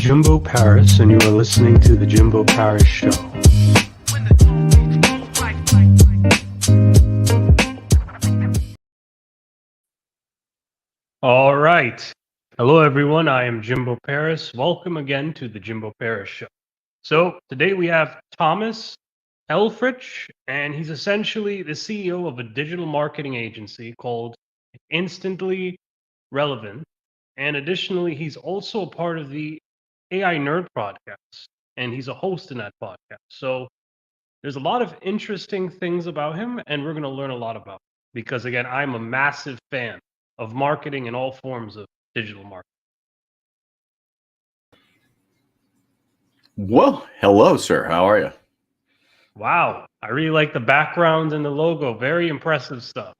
Jimbo Paris, and you are listening to The Jimbo Paris Show. All right. Hello, everyone. I am Jimbo Paris. Welcome again to The Jimbo Paris Show. So today we have Thomas Helfrich, and he's essentially the CEO of a digital marketing agency called Instantly Relevant. And additionally, he's also a part of the AI Nerd podcast, and he's a host in that podcast. So there's a lot of interesting things about him, and we're going to learn a lot about him. Because again, I'm a massive fan of marketing and all forms of digital marketing. Well, hello, sir. How are you? Wow, I really like the background and the logo. Very impressive stuff.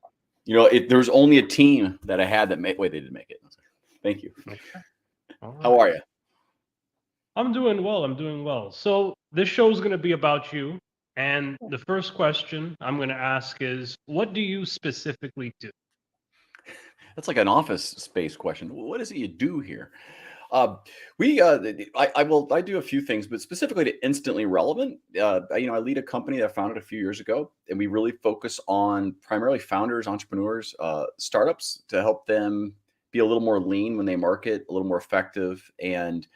You know, there's only a team that I had that made. Wait, they didn't make it. Thank you. Okay. All right. How are you? I'm doing well. I'm doing well. So this show is going to be about you. And the first question I'm going to ask is, what do you specifically do? That's like an office space question. What is it you do here? I do a few things, but specifically to Instantly Relevant. I lead a company that I founded a few years ago, and we really focus on primarily founders, entrepreneurs, startups to help them be a little more lean when they market, a little more effective, and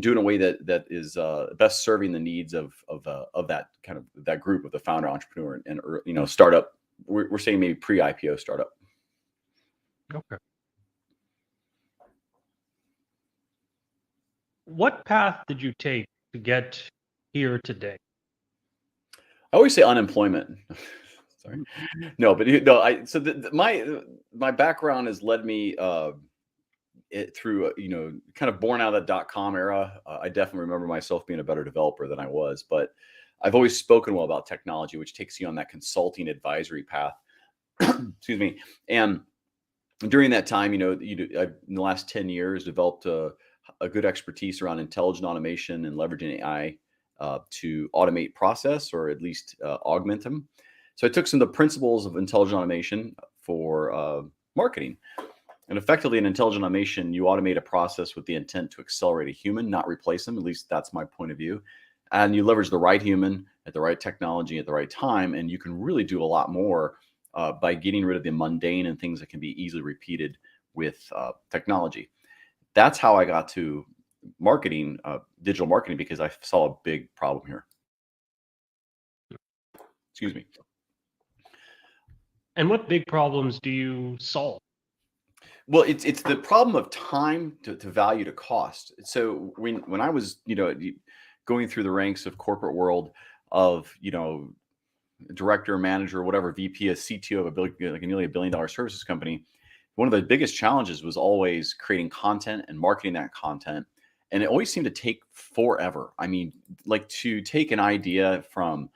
do it in a way that is best serving the needs of that kind of that group of the founder, entrepreneur, and startup. We're saying maybe pre-IPO startup. Okay. What path did you take to get here today? I always say unemployment. Sorry, no, but my background has led me through kind of born out of that .com era. I definitely remember myself being a better developer than I was, but I've always spoken well about technology, which takes you on that consulting advisory path. Excuse me. And during that time, I've, in the last 10 years, developed a good expertise around intelligent automation and leveraging AI to automate process or at least augment them. So I took some of the principles of intelligent automation for marketing. And effectively in intelligent automation, you automate a process with the intent to accelerate a human, not replace them. At least that's my point of view. And you leverage the right human at the right technology at the right time. And you can really do a lot more by getting rid of the mundane and things that can be easily repeated with technology. That's how I got to marketing, digital marketing, because I saw a big problem here. Excuse me. And what big problems do you solve? Well, it's the problem of time to value to cost. So when I was, going through the ranks of corporate world of, director, manager, whatever, VP, a CTO of a nearly $1 billion services company, one of the biggest challenges was always creating content and marketing that content. And it always seemed to take forever. I mean, like to take an idea from,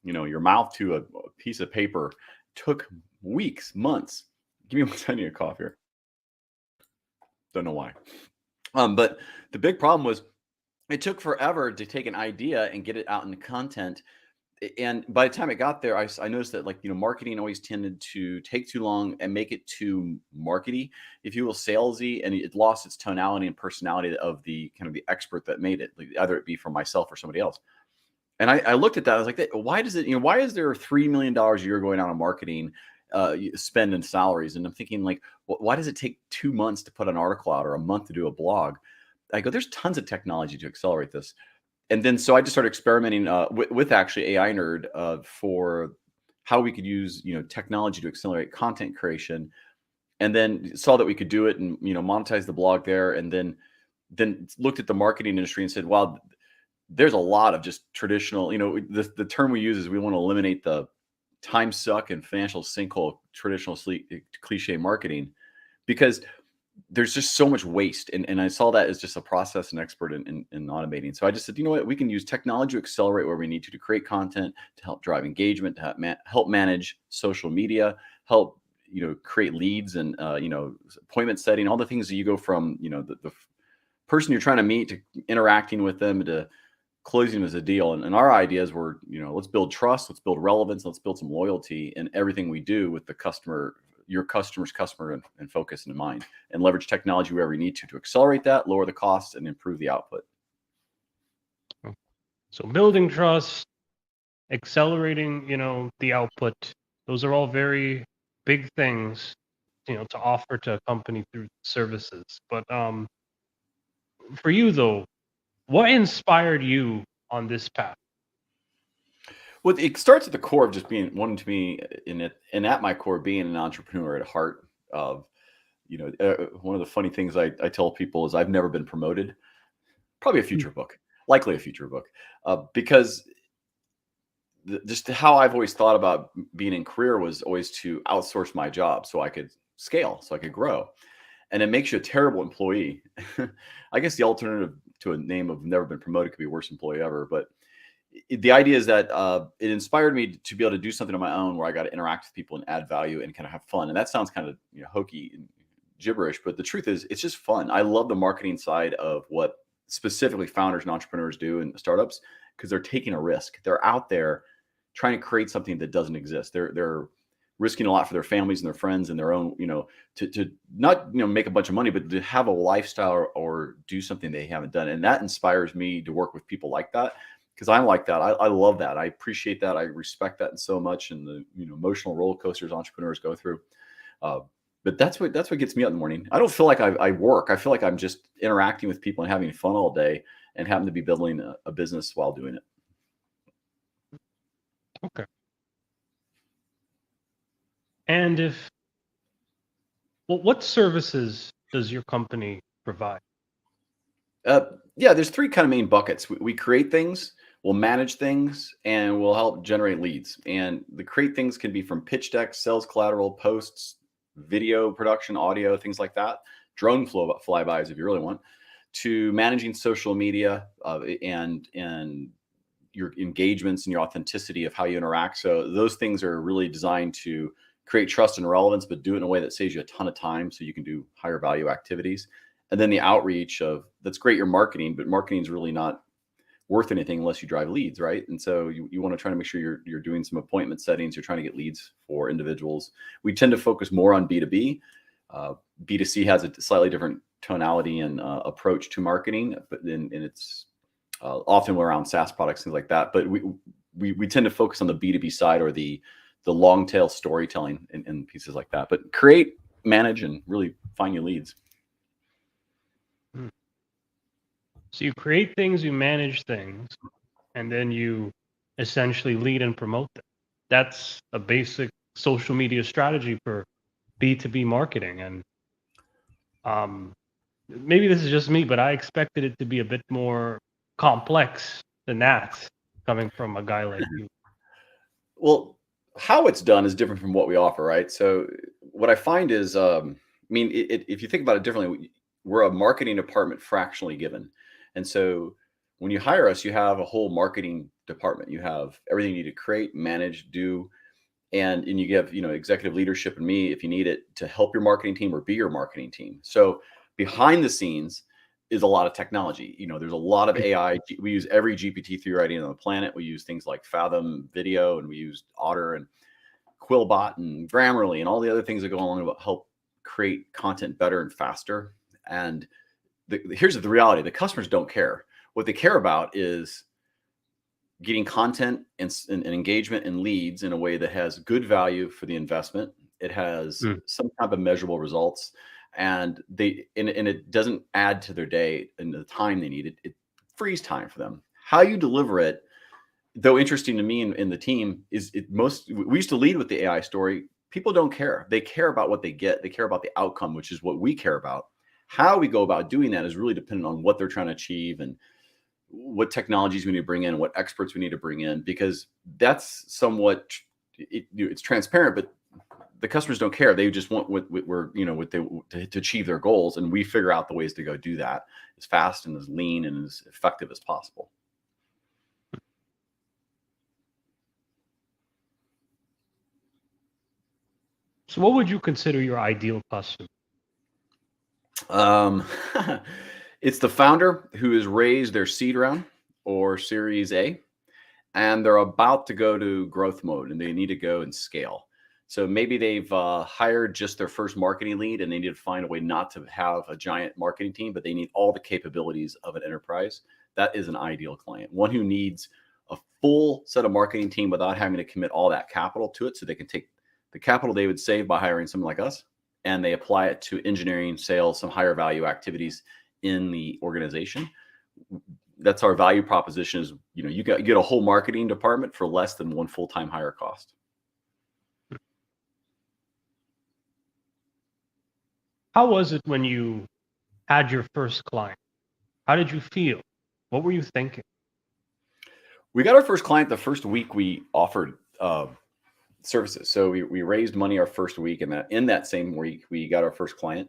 your mouth to a piece of paper took weeks, months. Give me one second, I need a cough here. Don't know why. But the big problem was it took forever to take an idea and get it out into content. And by the time it got there, I noticed that marketing always tended to take too long and make it too markety, if you will, salesy, and it lost its tonality and personality of the kind of the expert that made it, either it be from myself or somebody else. And I looked at that, I was like, why does it, why is there $3 million a year going out on marketing spend and salaries? And I'm thinking why does it take 2 months to put an article out or a month to do a blog? I go, there's tons of technology to accelerate this. And then so I just started experimenting with actually AI Nerd for how we could use technology to accelerate content creation, and then saw that we could do it and monetize the blog there, and then looked at the marketing industry and said, wow, there's a lot of just traditional, the term we use is we want to eliminate the time suck and financial sinkhole traditional cliche marketing, because there's just so much waste. And I saw that as just a process and expert in automating. So I just said, you know what, we can use technology to accelerate where we need to create content, to help drive engagement, to help manage social media, help, create leads and, appointment setting, all the things that you go from, the person you're trying to meet to interacting with them to closing them as a deal. And our ideas were, let's build trust, let's build relevance, let's build some loyalty in everything we do with the customer, your customer's customer and focus in mind, and leverage technology wherever you need to accelerate that, lower the cost, and improve the output. So building trust, accelerating, the output, those are all very big things, to offer to a company through services. But for you though, what inspired you on this path? Well, it starts at the core of just being wanting to be in it, and at my core, being an entrepreneur at heart. Of one of the funny things I tell people is I've never been promoted. Probably a Mm. future book, likely a future book, because just how I've always thought about being in career was always to outsource my job so I could scale, so I could grow. And it makes you a terrible employee. I guess the alternative to a name of never been promoted could be worst employee ever. But the idea is that it inspired me to be able to do something on my own where I got to interact with people and add value and kind of have fun. And that sounds kind of hokey and gibberish, but the truth is it's just fun. I love the marketing side of what specifically founders and entrepreneurs do in startups because they're taking a risk. They're out there trying to create something that doesn't exist. They're risking a lot for their families and their friends and their own, to not make a bunch of money, but to have a lifestyle or do something they haven't done. And that inspires me to work with people like that because I'm like that. I love that. I appreciate that. I respect that so much, and the emotional roller coasters entrepreneurs go through. Uh, but that's what gets me up in the morning. I don't feel like I work. I feel like I'm just interacting with people and having fun all day, and happen to be building a business while doing it. Okay. And what services does your company provide? Uh, yeah, there's three kind of main buckets. We create things, we'll manage things, and we'll help generate leads. And the create things can be from pitch decks, sales collateral, posts, video production, audio, things like that. Drone flybys if you really want, to managing social media and your engagements and your authenticity of how you interact. So those things are really designed to create trust and relevance, but do it in a way that saves you a ton of time so you can do higher value activities. And then the outreach of that's great, your marketing, but marketing is really not worth anything unless you drive leads, right? And so you want to try to make sure you're doing some appointment settings, you're trying to get leads for individuals. We tend to focus more on B2B. Uh, B2C has a slightly different tonality and approach to marketing, but it's often we're around SaaS products, things like that. But we tend to focus on the B2B side or the long tail storytelling and pieces like that. But create, manage, and really find your leads. Hmm. So you create things, you manage things, and then you essentially lead and promote them. That's a basic social media strategy for B2B marketing. And um, maybe this is just me, but I expected it to be a bit more complex than that, coming from a guy like you. Well, how it's done is different from what we offer, right? So what I find is, if you think about it differently, we're a marketing department fractionally given, and so when you hire us, you have a whole marketing department. You have everything you need to create, manage, do, and you give executive leadership and me if you need it to help your marketing team or be your marketing team. So behind the scenes is a lot of technology. There's a lot of AI. We use every GPT-3 writing on the planet. We use things like Fathom Video, and we use Otter and Quillbot and Grammarly and all the other things that go along to help create content better and faster. And here's the reality: the customers don't care. What they care about is getting content and engagement and leads in a way that has good value for the investment. It has Mm. some type of measurable results, and it doesn't add to their day and the time they need. It frees time for them. How you deliver it, though interesting to me and the team, is we used to lead with the AI story. People don't care. They care about what they get. They care about the outcome, which is what we care about. How we go about doing that is really dependent on what they're trying to achieve and what technologies we need to bring in, what experts we need to bring in, because that's somewhat it's transparent, but the customers don't care. They just want what we're what they to achieve their goals, and we figure out the ways to go do that as fast and as lean and as effective as possible. So what would you consider your ideal customer? Um, it's the founder who has raised their seed round or Series A, and they're about to go to growth mode and they need to go and scale. So maybe they've hired just their first marketing lead and they need to find a way not to have a giant marketing team, but they need all the capabilities of an enterprise. that is an ideal client, one who needs a full set of marketing team without having to commit all that capital to it, so they can take the capital they would save by hiring someone like us and they apply it to engineering, sales, some higher value activities in the organization. That's our value proposition is, you get a whole marketing department for less than one full-time hire cost. How was it when you had your first client? How did you feel? What were you thinking? We got our first client the first week we offered services. So we raised money our first week, and in that same week we got our first client.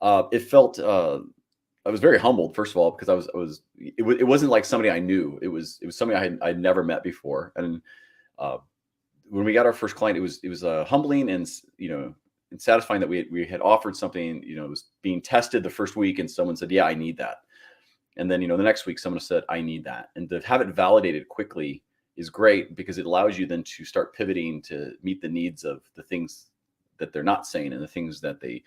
It felt I was very humbled, first of all, because it wasn't like somebody I knew. It was somebody I'd never met before. And when we got our first client, it was humbling and and satisfying that we had offered something. It was being tested the first week, and someone said, "Yeah, I need that." And then the next week someone said, "I need that," and to have it validated quickly is great because it allows you then to start pivoting to meet the needs of the things that they're not saying and the things that they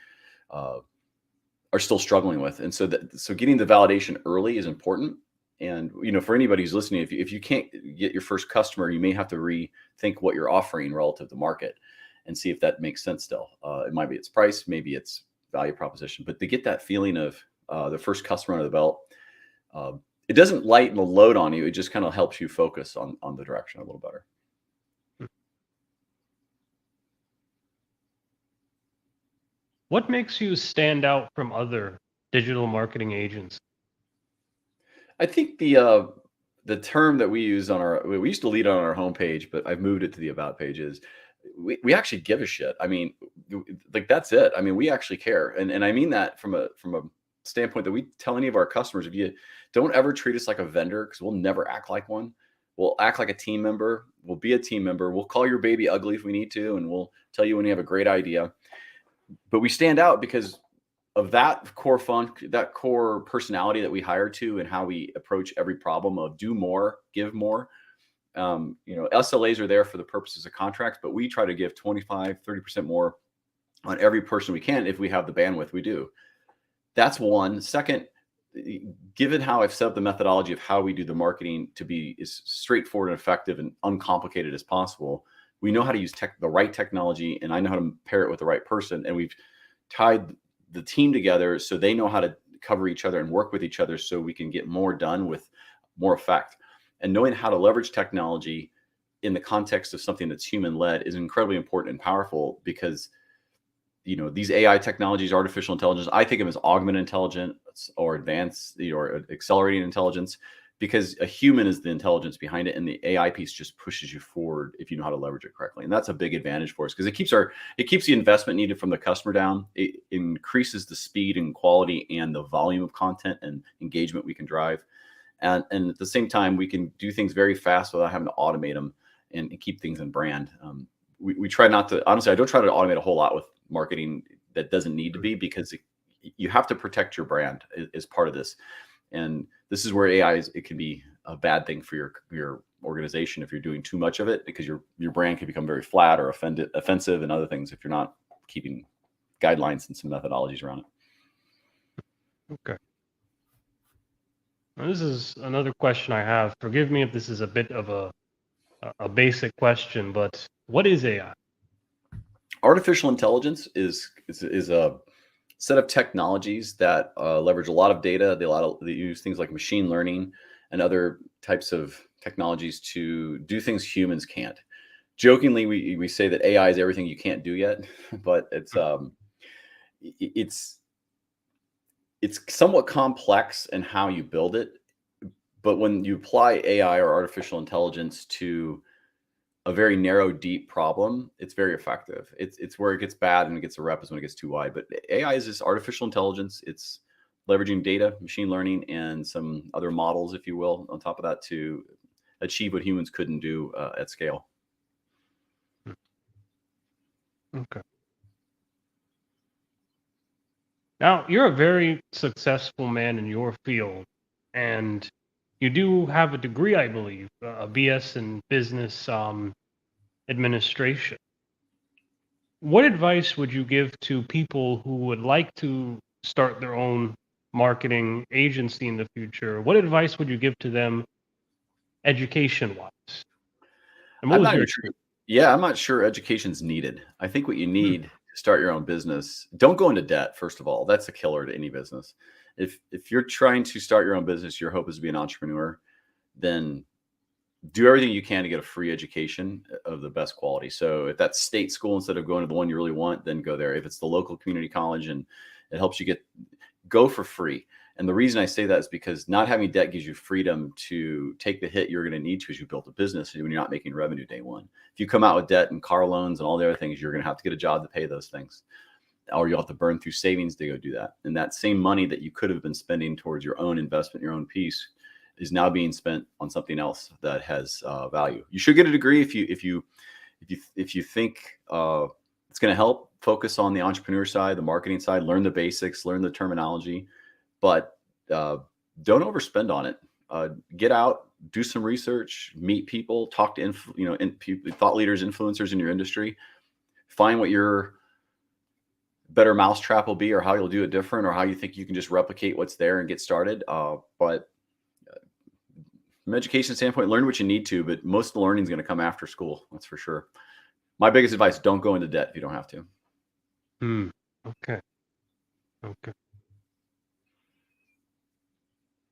are still struggling with. And so getting the validation early is important. And for anybody who's listening, if you can't get your first customer, you may have to rethink what you're offering relative to market and see if that makes sense still. It might be its price, maybe it's value proposition, but to get that feeling of the first customer under the belt, it doesn't lighten the load on you. It just kind of helps you focus on the direction a little better. What makes you stand out from other digital marketing agents? I think the term that we use we used to lead on our homepage, but I've moved it to the about pages. We actually give a shit. I mean, like that's it. I mean, we actually care, and I mean that from a standpoint that we tell any of our customers, if you don't ever treat us like a vendor, because we'll never act like one. We'll act like a team member. We'll be a team member. We'll call your baby ugly if we need to, and we'll tell you when you have a great idea. But we stand out because of that core personality that we hire to, and how we approach every problem of do more, give more. SLAs are there for the purposes of contracts, but we try to give 25, 30% more on every person we can if we have the bandwidth we do. That's one. Second, given how I've set up the methodology of how we do the marketing to be as straightforward and effective and uncomplicated as possible, we know how to use the right technology, and I know how to pair it with the right person. And we've tied the team together so they know how to cover each other and work with each other so we can get more done with more effect. And knowing how to leverage technology in the context of something that's human-led is incredibly important and powerful, because these AI technologies, artificial intelligence, I think of them as augmented intelligence or advanced or accelerating intelligence, because a human is the intelligence behind it, and the AI piece just pushes you forward if you know how to leverage it correctly. And that's a big advantage for us, because it keeps the investment needed from the customer down. It increases the speed and quality and the volume of content and engagement we can drive. And at the same time, we can do things very fast without having to automate them and keep things in brand. We try not to, honestly, I don't try to automate a whole lot with marketing that doesn't need to be, because you have to protect your brand as part of this. And this is where AI it can be a bad thing for your organization if you're doing too much of it, because your brand can become very flat or offensive and other things if you're not keeping guidelines and some methodologies around it. Okay. Now, this is another question I have. Forgive me if this is a bit of a basic question, but what is AI? Artificial intelligence is a set of technologies that leverage a lot of data. They use things like machine learning and other types of technologies to do things humans can't. Jokingly, we say that AI is everything you can't do yet, but it's somewhat complex in how you build it. But when you apply AI or artificial intelligence to a very narrow, deep problem, it's very effective. It's where it gets bad and it gets a rep is when it gets too wide. But AI is just artificial intelligence. It's leveraging data, machine learning, and some other models, if you will, on top of that to achieve what humans couldn't do at scale. Okay. Now, you're a very successful man in your field, and you do have a degree, I believe, a BS in business administration. What advice would you give to people who would like to start their own marketing agency in the future, what advice would you give to them education-wise? And what I'm was not your even sure. experience? Yeah, I'm not sure education's needed. I think what you Hmm. need to start your own business, don't go into debt, first of all. That's a killer to any business. If you're trying to start your own business, your hope is to be an entrepreneur, then do everything you can to get a free education of the best quality. So if that's state school instead of going to the one you really want, then go there. If it's the local community college and it helps you go for free. And the reason I say that is because not having debt gives you freedom to take the hit you're going to need to as you build a business when you're not making revenue day one. If you come out with debt and car loans and all the other things, you're going to have to get a job to pay those things, or you'll have to burn through savings to go do that. And that same money that you could have been spending towards your own investment, your own piece, is now being spent on something else that has value. You should get a degree if you think it's going to help. Focus on the entrepreneur side, the marketing side, learn the basics, learn the terminology, but don't overspend on it. Get out, do some research, meet people, talk to thought leaders, influencers in your industry. Find what your better mousetrap will be, or how you'll do it different, or how you think you can just replicate what's there and get started. But from an education standpoint, learn what you need to, but most of the learning is going to come after school. That's for sure. My biggest advice: don't go into debt if you don't have to. Hmm. Okay. Okay.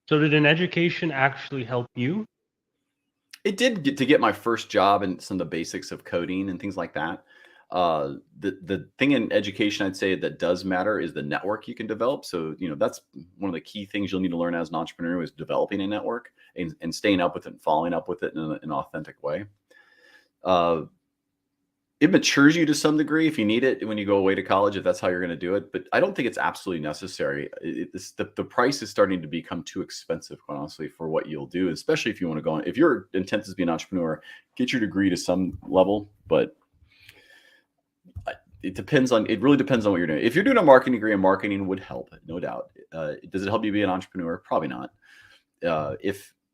So did an education actually help you? It did get my first job and some of the basics of coding and things like that. The thing in education I'd say that does matter is the network you can develop. So that's one of the key things you'll need to learn as an entrepreneur is developing a network and staying up with it and following up with it in an authentic way. Uh, it matures you to some degree if you need it when you go away to college, if that's how you're going to do it. But I don't think it's absolutely necessary. The price is starting to become too expensive, quite honestly, for what you'll do, especially if you want to go on. If your intent is to be an entrepreneur, get your degree to some level, but it really depends on what you're doing. If you're doing a marketing degree, and marketing would help, no doubt. Does it help you be an entrepreneur? Probably not.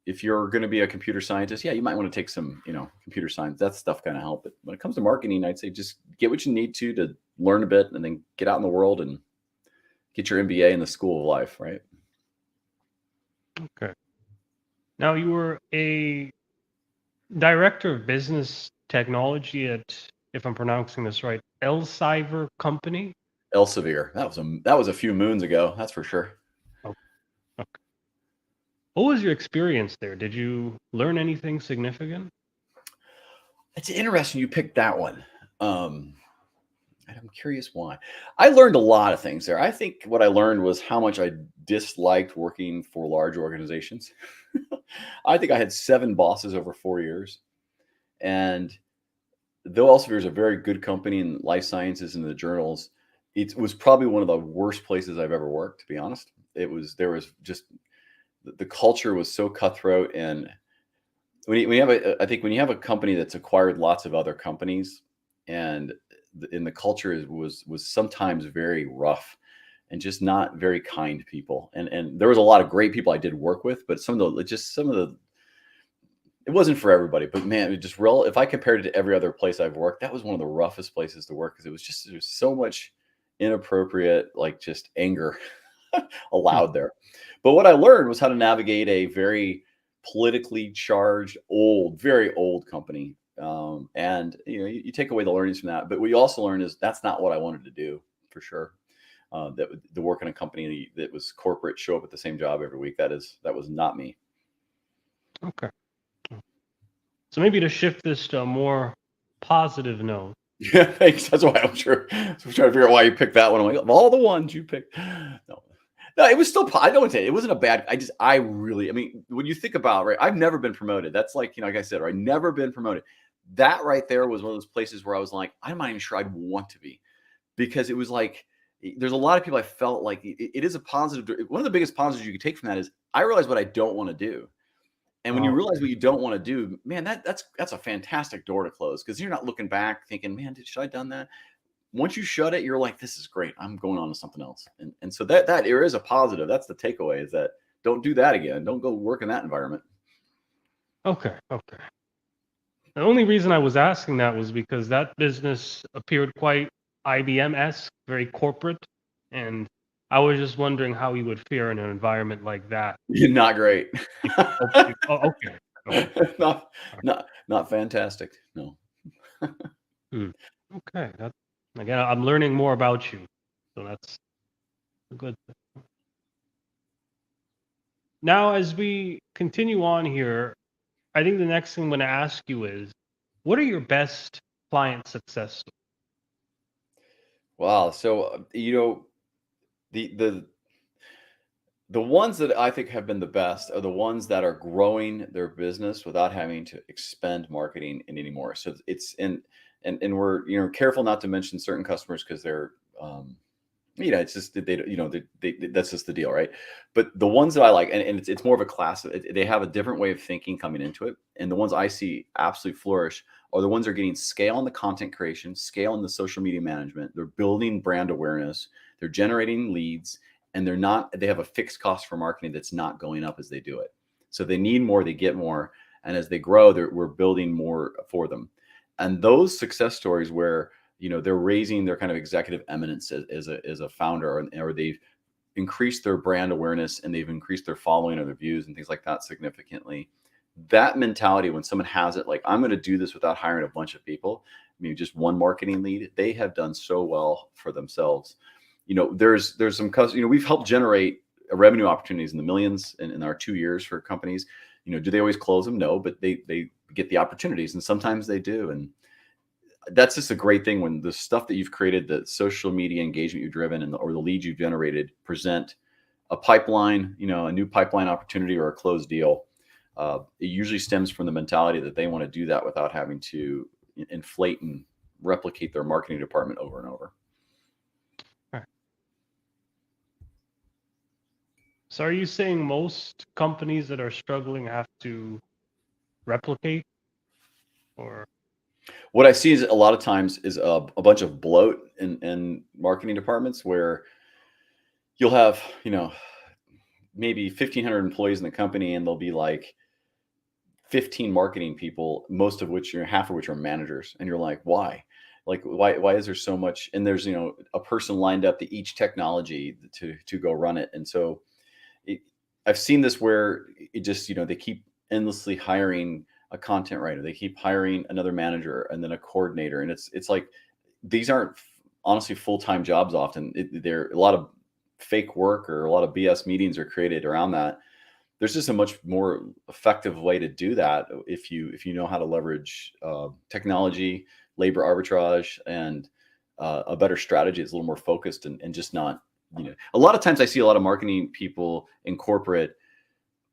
If you're going to be a computer scientist, yeah, you might want to take some, computer science. That stuff kind of help. But when it comes to marketing, I'd say just get what you need to learn a bit, and then get out in the world and get your MBA in the school of life, right? Okay. Now you were a director of business technology at, if I'm pronouncing this right, Elsevier Company. Elsevier. That was a few moons ago. That's for sure. Oh, okay. What was your experience there? Did you learn anything significant? It's interesting you picked that one. And I'm curious why. I learned a lot of things there. I think what I learned was how much I disliked working for large organizations. I think I had 7 bosses over 4 years. And though Elsevier is a very good company in life sciences and the journals, it was probably one of the worst places I've ever worked, to be honest. There was just the culture was so cutthroat. And I think when you have a company that's acquired lots of other companies, and the culture was sometimes very rough and just not very kind people. And there was a lot of great people I did work with, but it wasn't for everybody. But man, if I compared it to every other place I've worked, that was one of the roughest places to work, because there's so much inappropriate, like, just anger Hmm. allowed there. But what I learned was how to navigate a very politically charged, very old company. And you take away the learnings from that. But what you also learn is that's not what I wanted to do, for sure. To work in a company that was corporate, show up at the same job every week. That was not me. Okay. So maybe to shift this to a more positive note. Yeah, thanks. That's why I'm sure. So I'm trying to figure out why you picked that one. I'm like, of all the ones you picked, no, it was still. I don't say it wasn't a bad. I really. I mean, when you think about, right, I've never been promoted. That's like, like I said, right, never been promoted. That right there was one of those places where I was like, I'm not even sure I'd want to be, because it was like there's a lot of people I felt like it is a positive. One of the biggest positives you could take from that is I realized what I don't want to do. And when you Oh, realize what you don't want to do, man, that's a fantastic door to close, because you're not looking back thinking, man, should I have done that? Once you shut it, you're like, this is great. I'm going on to something else. And so that there is a positive. That's the takeaway, is that don't do that again. Don't go work in that environment. okay. Okay. The only reason I was asking that was because that business appeared quite IBM-esque, very corporate, and I was just wondering how he would fare in an environment like that. Not great. Like, help you. Oh, okay. Okay. not All not fantastic. No. right. Okay. Again, I'm learning more about you, so that's a good thing. Now, as we continue on here, I think the next thing I'm going to ask you is, what are your best client success stories? Wow. So the the ones that I think have been the best are the ones that are growing their business without having to expend marketing in anymore. So it's in and we're careful not to mention certain customers because they're it's just that that's just the deal, right? But the ones that I like, and it's more of a class. They have a different way of thinking coming into it, and the ones I see absolutely flourish are the ones that are getting scale in the content creation, scale in the social media management. They're building brand awareness, they're generating leads, and they have a fixed cost for marketing that's not going up as they do it. So they need more, they get more, and as they grow, we're building more for them. And those success stories where they're raising their kind of executive eminence as a founder, or they've increased their brand awareness and they've increased their following or their views and things like that significantly. That mentality, when someone has it, like, I'm going to do this without hiring a bunch of people, I mean, just one marketing lead, they have done so well for themselves. There's some we've helped generate revenue opportunities in the millions in our 2 years for companies. Do they always close them? No, but they get the opportunities, and sometimes they do. And that's just a great thing when the stuff that you've created, the social media engagement you've driven, or the leads you've generated, present a pipeline, a new pipeline opportunity or a closed deal. It usually stems from the mentality that they want to do that without having to inflate and replicate their marketing department over and over. All right. So, are you saying most companies that are struggling have to replicate, or What I see is a lot of times is a bunch of bloat in marketing departments where you'll have, maybe 1,500 employees in the company, and there'll be like 15 marketing people, most of which half of which are managers. And you're like, why? Like, why is there so much? And there's, a person lined up to each technology to go run it. And so it, I've seen this where it just, they keep endlessly hiring a content writer. They keep hiring another manager and then a coordinator. And it's like, these aren't honestly full-time jobs often. They're a lot of fake work, or a lot of BS meetings are created around that. There's just a much more effective way to do that if you know how to leverage technology, labor arbitrage, and a better strategy is a little more focused, and just not, a lot of times I see a lot of marketing people in corporate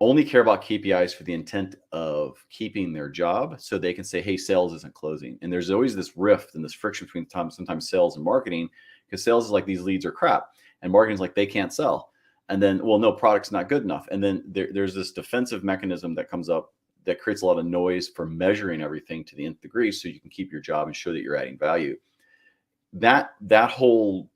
only care about KPIs for the intent of keeping their job so they can say, hey, sales isn't closing. And there's always this rift and this friction between sometimes sales and marketing, because sales is like, these leads are crap, and marketing's like, they can't sell. And then, well, no, product's not good enough. And then there's this defensive mechanism that comes up that creates a lot of noise for measuring everything to the nth degree so you can keep your job and show that you're adding value. That whole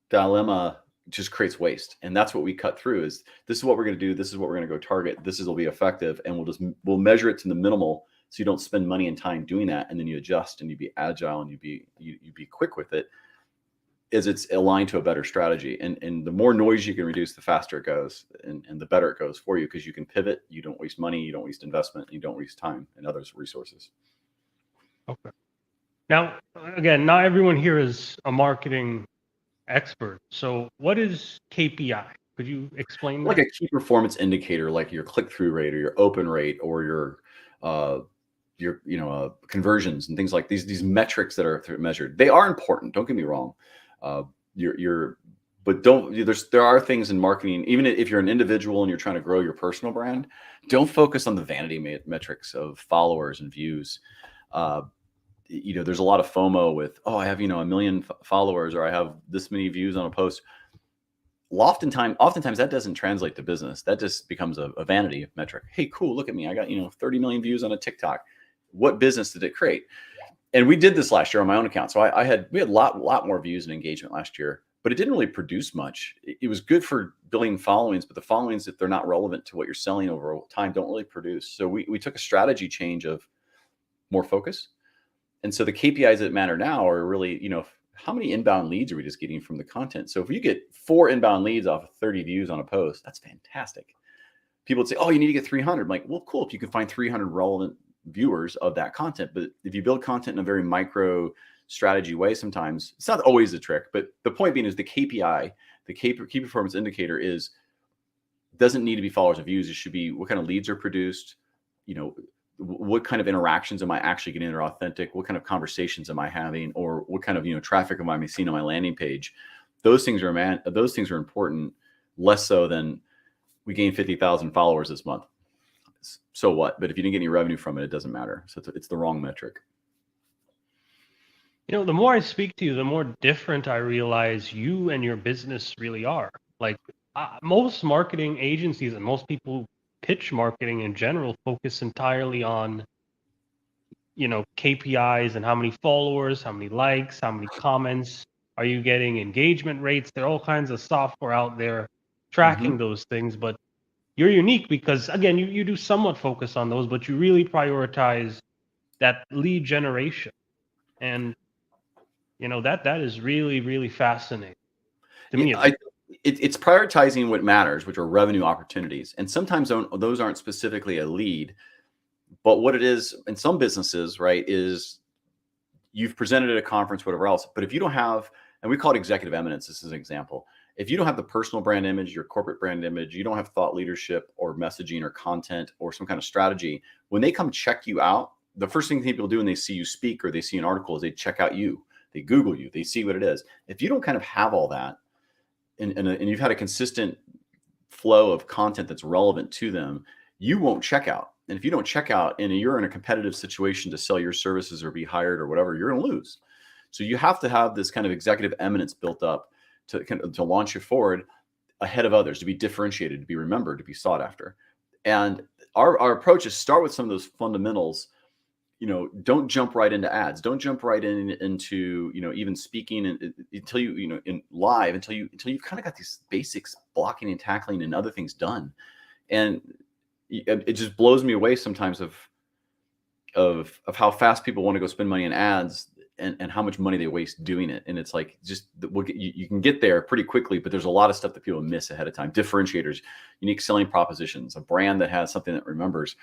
dilemma just creates waste. And that's what we cut through is, this is what we're going to do. This is what we're going to go target. This will be effective. And we'll measure it to the minimal. So you don't spend money and time doing that. And then you adjust and you be agile and you be quick with it, as it's aligned to a better strategy. And the more noise you can reduce, the faster it goes, and the better it goes for you, because you can pivot. You don't waste money. You don't waste investment. You don't waste time and others' resources. okay? Now, again, not everyone here is a marketing expert. So, what is KPI? Could you explain Like that? a key performance indicator, like your click-through rate or your open rate or uh, your conversions and things like these metrics that are measured. They are important. Don't get me wrong. Uh, your but don't there are things in marketing, even if you're an individual and you're trying to grow your personal brand, don't focus on the vanity metrics of followers and views. Uh, there's a lot of FOMO with, oh, I have, a million followers, or I have this many views on a post. Oftentimes that doesn't translate to business. That just becomes a vanity metric. Hey, cool, look at me. I got, 30 million views on a TikTok. What business did it create? And we did this last year on my own account. So we had a lot more views and engagement last year, but it didn't really produce much. It was good for building followings, but the followings, if they're not relevant to what you're selling over time, don't really produce. So we took a strategy change of more focus. And so the KPIs that matter now are really, how many inbound leads are we just getting from the content? So if you get 4 inbound leads off of 30 views on a post, that's fantastic. People would say, oh, you need to get 300. I'm like, well, cool. If you can find 300 relevant viewers of that content, but if you build content in a very micro strategy way, sometimes it's not always a trick, but the point being is the KPI, the key performance indicator doesn't need to be followers and views. It should be what kind of leads are produced, what kind of interactions am I actually getting that are authentic? What kind of conversations am I having? Or what kind of, traffic am I seeing on my landing page? Those things are important, less so than we gained 50,000 followers this month. So what? But if you didn't get any revenue from it, it doesn't matter. So it's the wrong metric. The more I speak to you, the more different I realize you and your business really are. Like most marketing agencies and most people pitch marketing in general focus entirely on, KPIs and how many followers, how many likes, how many comments, are you getting engagement rates? There are all kinds of software out there tracking those things, but you're unique because again, you do somewhat focus on those, but you really prioritize that lead generation. And that is really, really fascinating to me. It's prioritizing what matters, which are revenue opportunities. And sometimes those aren't specifically a lead, but what it is in some businesses, right, is you've presented at a conference, whatever else. But if you don't have, and we call it executive eminence, this is an example. If you don't have the personal brand image, your corporate brand image, you don't have thought leadership or messaging or content or some kind of strategy, when they come check you out, the first thing people do when they see you speak or they see an article is they check out you. They Google you. They see what it is. If you don't kind of have all that, and you've had a consistent flow of content that's relevant to them, you won't check out. And if you don't check out and you're in a competitive situation to sell your services or be hired or whatever, you're going to lose. So you have to have this kind of executive eminence built up to launch you forward ahead of others, to be differentiated, to be remembered, to be sought after. And our approach is start with some of those fundamentals. Don't jump right into ads. Don't jump right into even speaking until in live until you've kind of got these basics, blocking and tackling and other things done. And it just blows me away sometimes of how fast people want to go spend money on ads and how much money they waste doing it. And it's like, you can get there pretty quickly, but there's a lot of stuff that people miss ahead of time. Differentiators, unique selling propositions, a brand that has something that remembers.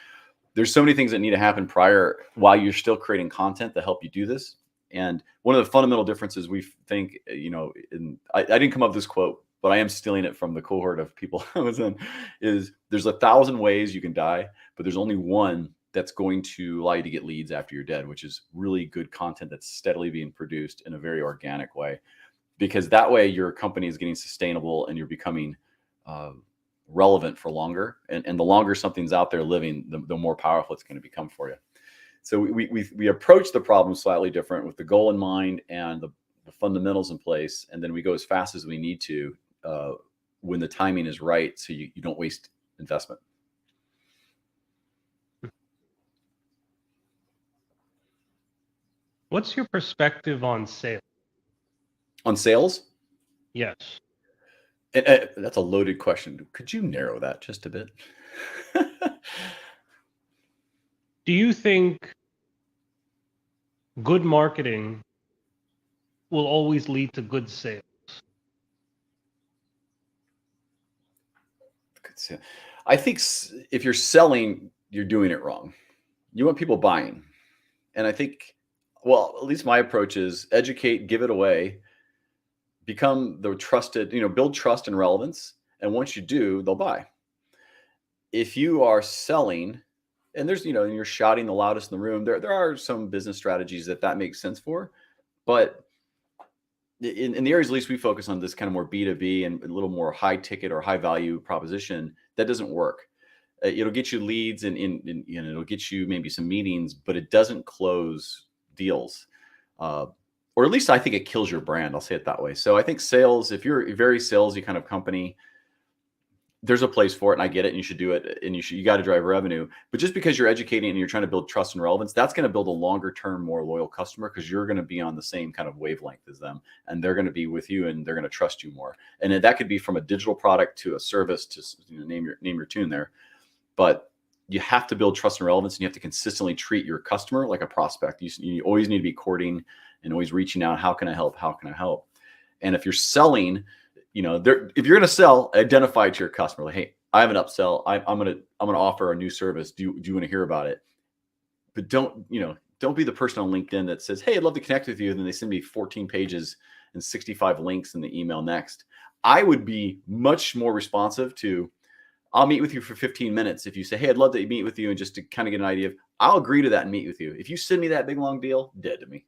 There's so many things that need to happen prior while you're still creating content to help you do this. And one of the fundamental differences we think, I didn't come up with this quote, but I am stealing it from the cohort of people I was in, is there's 1,000 ways you can die, but there's only one that's going to allow you to get leads after you're dead, which is really good content that's steadily being produced in a very organic way. Because that way your company is getting sustainable and you're becoming relevant for longer. And the longer something's out there living, the more powerful it's going to become for you. So we approach the problem slightly different with the goal in mind and the fundamentals in place. And then we go as fast as we need to when the timing is right, so you don't waste investment. What's your perspective on sales? On sales? Yes. That's a loaded question. Could you narrow that just a bit? Do you think good marketing will always lead to good sales? I think if you're selling, you're doing it wrong. You want people buying. And I think, well, at least my approach is educate, give it away, become the trusted, build trust and relevance. And once you do, they'll buy. If you are selling, and there's, and you're shouting the loudest in the room, there are some business strategies that makes sense for. But in the areas, at least we focus on this kind of more B2B and a little more high ticket or high value proposition, that doesn't work. It'll get you leads and it'll get you maybe some meetings, but it doesn't close deals. Or at least I think it kills your brand. I'll say it that way. So I think sales, if you're a very salesy kind of company, there's a place for it, and I get it, and you should do it, and you got to drive revenue. But just because you're educating and you're trying to build trust and relevance, that's going to build a longer term, more loyal customer, because you're going to be on the same kind of wavelength as them, and they're going to be with you, and they're going to trust you more. And that could be from a digital product to a service to name your tune there. But you have to build trust and relevance, and you have to consistently treat your customer like a prospect. You always need to be courting and always reaching out. How can I help? How can I help? And if you're selling, if you're going to sell, identify it to your customer. Like, hey, I have an upsell. I'm going to offer a new service. Do you want to hear about it? But don't be the person on LinkedIn that says, hey, I'd love to connect with you. And then they send me 14 pages and 65 links in the email next. I would be much more responsive to, I'll meet with you for 15 minutes. If you say, hey, I'd love to meet with you, and just to kind of get an idea of, I'll agree to that and meet with you. If you send me that big long deal, dead to me.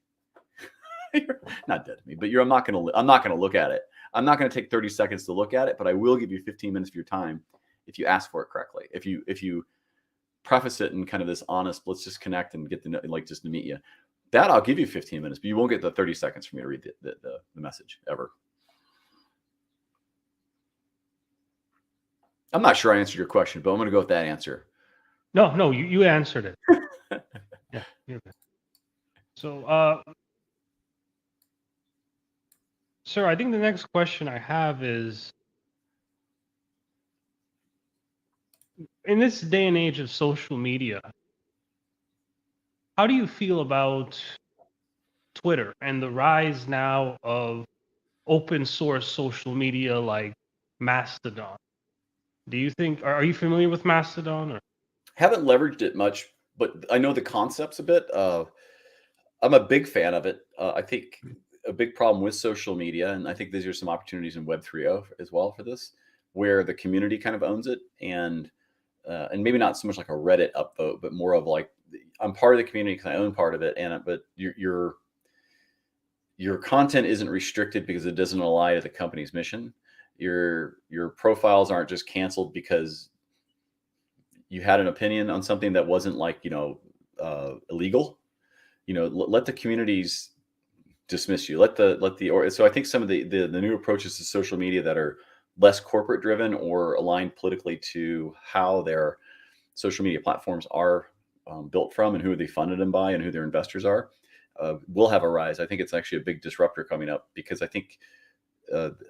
Not dead to me, but I'm not going to look at it. I'm not going to take 30 seconds to look at it, but I will give you 15 minutes of your time if you ask for it correctly. If you preface it in kind of this honest, let's just connect and get just to meet you, that I'll give you 15 minutes, but you won't get the 30 seconds for me to read the message ever. I'm not sure I answered your question, but I'm going to go with that answer. No, you answered it. Yeah. You're good. So, sir, I think the next question I have is, in this day and age of social media, how do you feel about Twitter and the rise now of open source social media like Mastodon? Do you think, are you familiar with Mastodon? Or? Haven't leveraged it much, but I know the concepts a bit. I'm a big fan of it. I think a big problem with social media, and I think these are some opportunities in Web 3.0 as well for this, where the community kind of owns it, and maybe not so much like a Reddit upvote, but more of like, I'm part of the community because I own part of it, but your content isn't restricted because it doesn't align to the company's mission. Your profiles aren't just canceled because you had an opinion on something that wasn't illegal. Let the communities dismiss you. So I think some of the new approaches to social media that are less corporate driven or aligned politically to how their social media platforms are built from and who they funded them by and who their investors are, will have a rise. I think it's actually a big disruptor coming up, because I think,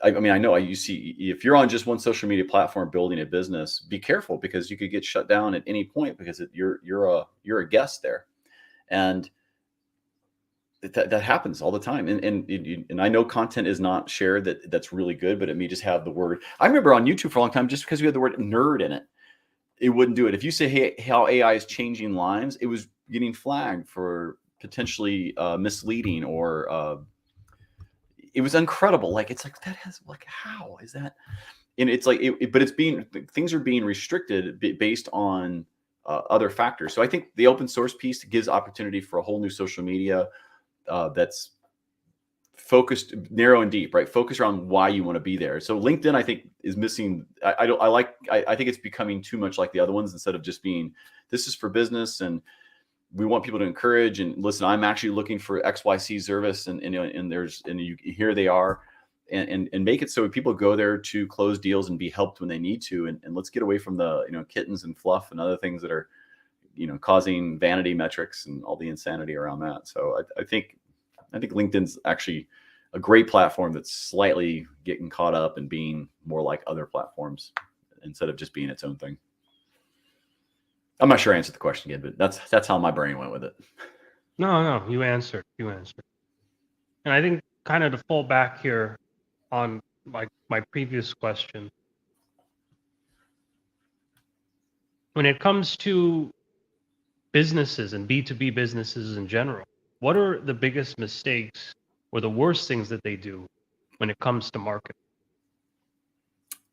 I know you see, if you're on just one social media platform building a business, be careful, because you could get shut down at any point because you're a guest there, and that happens all the time. And I know content is not shared that's really good, but it may just have the word. I remember on YouTube for a long time, just because we had the word nerd in it wouldn't do it. If you say, hey, how AI is changing lives, it was getting flagged for potentially misleading, or it was incredible. Like, it's like, that has, like, how is that? And it's like, but things are being restricted based on other factors. So I think the open source piece gives opportunity for a whole new social media that's focused, narrow and deep, right? Focused around why you want to be there. So LinkedIn, I think, is missing. I think it's becoming too much like the other ones, instead of just being, this is for business and we want people to encourage and listen. I'm actually looking for XYZ service, and here they are, and make it so people go there to close deals and be helped when they need to, and let's get away from the kittens and fluff and other things that are causing vanity metrics and all the insanity around that. So I think LinkedIn's actually a great platform that's slightly getting caught up and being more like other platforms instead of just being its own thing. I'm not sure I answered the question again, but that's how my brain went with it. No, you answered. And I think, kind of to fall back here on like my previous question, when it comes to businesses and B2B businesses in general, what are the biggest mistakes or the worst things that they do when it comes to marketing?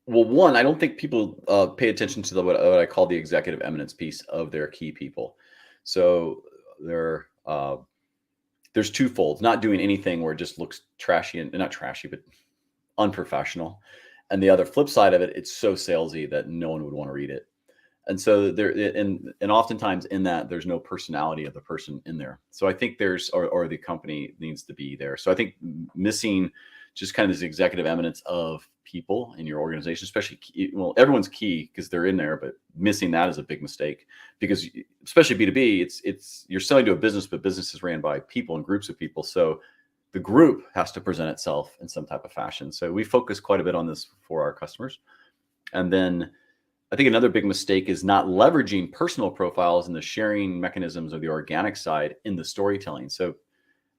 Well, one, I don't think people pay attention to what I call the executive eminence piece of their key people. So there's twofold: not doing anything where it just looks trashy, and not trashy, but unprofessional. And the other flip side of it, it's so salesy that no one would want to read it. And so and oftentimes in that, there's no personality of the person in there. So I think or the company needs to be there. So I think missing just kind of this executive eminence of people in your organization, especially, everyone's key because they're in there, but missing that is a big mistake, because especially B2B, you're selling to a business, but business is ran by people and groups of people. So the group has to present itself in some type of fashion. So we focus quite a bit on this for our customers. And then I think another big mistake is not leveraging personal profiles and the sharing mechanisms of the organic side in the storytelling. So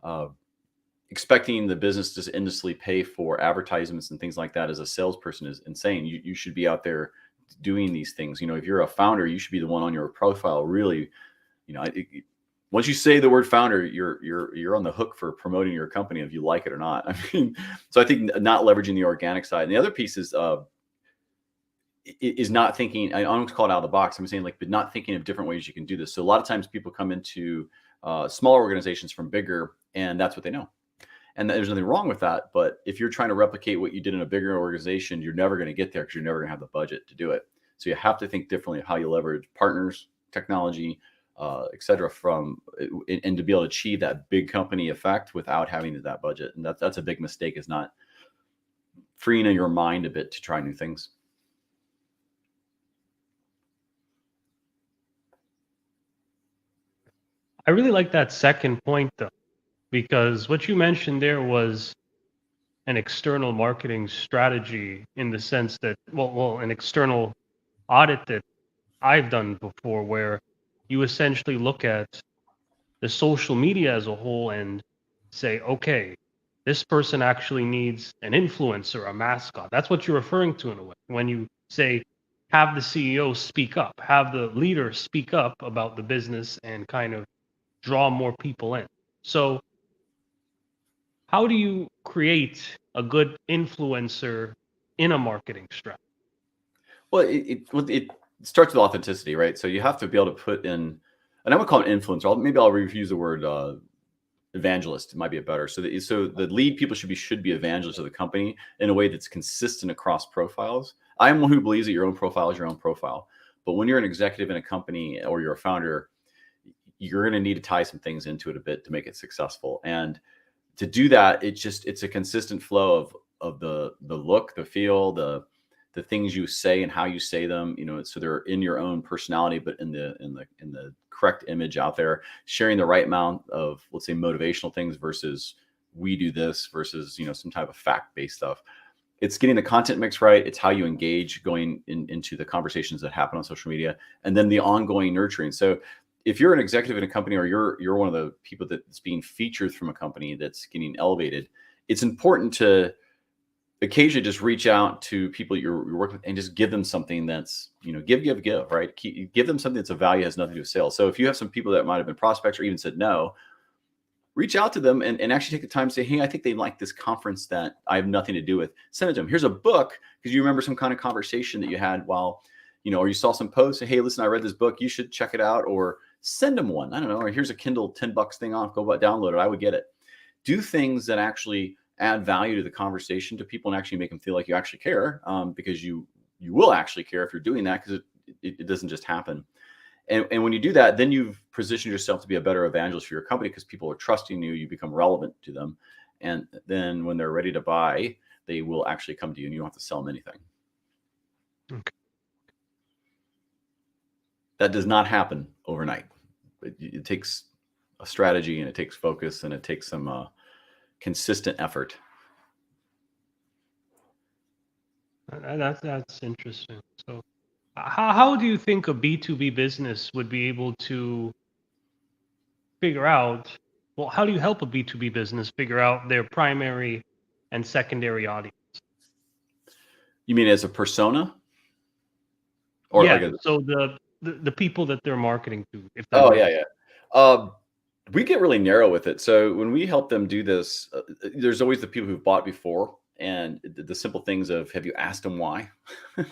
uh, expecting the business to endlessly pay for advertisements and things like that as a salesperson is insane. You should be out there doing these things. You know, if you're a founder, you should be the one on your profile really, you know, once you say the word founder, you're on the hook for promoting your company if you like it or not. I mean, so I think not leveraging the organic side. And the other piece is not thinking. I don't call it out of the box. I'm saying like, but not thinking of different ways you can do this. So a lot of times people come into smaller organizations from bigger, and that's what they know. And there's nothing wrong with that. But if you're trying to replicate what you did in a bigger organization, you're never going to get there because you're never going to have the budget to do it. So you have to think differently of how you leverage partners, technology, et cetera, and to be able to achieve that big company effect without having that budget. And that's a big mistake, is not freeing your mind a bit to try new things. I really like that second point though, because what you mentioned there was an external marketing strategy in the sense that, an external audit that I've done before, where you essentially look at the social media as a whole and say, okay, this person actually needs an influencer, a mascot. That's what you're referring to in a way. When you say, have the CEO speak up, have the leader speak up about the business and kind of draw more people in. So, how do you create a good influencer in a marketing strategy? Well, it starts with authenticity, right? So you have to be able to put in, and I would call it influencer. Maybe I'll refuse the word evangelist. It might be a better. So the lead people should be evangelists of the company in a way that's consistent across profiles. I am one who believes that your own profile is your own profile. But when you're an executive in a company or you're a founder, you're going to need to tie some things into it a bit to make it successful. And to do that, it's a consistent flow of the look, the feel, the things you say and how you say them, you know, so they're in your own personality, but in the correct image out there, sharing the right amount of, let's say, motivational things versus we do this versus, you know, some type of fact-based stuff. It's getting the content mix right. It's how you engage going into the conversations that happen on social media, and then the ongoing nurturing. So if you're an executive in a company, or you're one of the people that's being featured from a company that's getting elevated, it's important to occasionally just reach out to people you're working with and just give them something that's, you know, give, right? Give them something that's of value, has nothing to do with sales. So if you have some people that might have been prospects or even said no, reach out to them and actually take the time to say, hey, I think they like this conference that I have nothing to do with. Send it to them. Here's a book, because you remember some kind of conversation that you had while, you know, or you saw some post, say, hey, listen, I read this book, you should check it out, or send them one. I don't know, or here's a Kindle $10 thing off, go download it. I would get it. Do things that actually add value to the conversation to people and actually make them feel like you actually care, because you will actually care if you're doing that, because it doesn't just happen. And when you do that, then you've positioned yourself to be a better evangelist for your company, because people are trusting you, you become relevant to them. And then when they're ready to buy, they will actually come to you and you don't have to sell them anything. Okay. That does not happen overnight. It takes a strategy, and it takes focus, and it takes some consistent effort. That's interesting. So, how do you think a B2B business would be able to figure out? Well, how do you help a B2B business figure out their primary and secondary audience? You mean as a persona, or like Yeah. a? So the people that they're marketing to, if that Oh makes. yeah, yeah. We get really narrow with it. So when we help them do this, there's always the people who've bought before, and the simple things of, have you asked them why?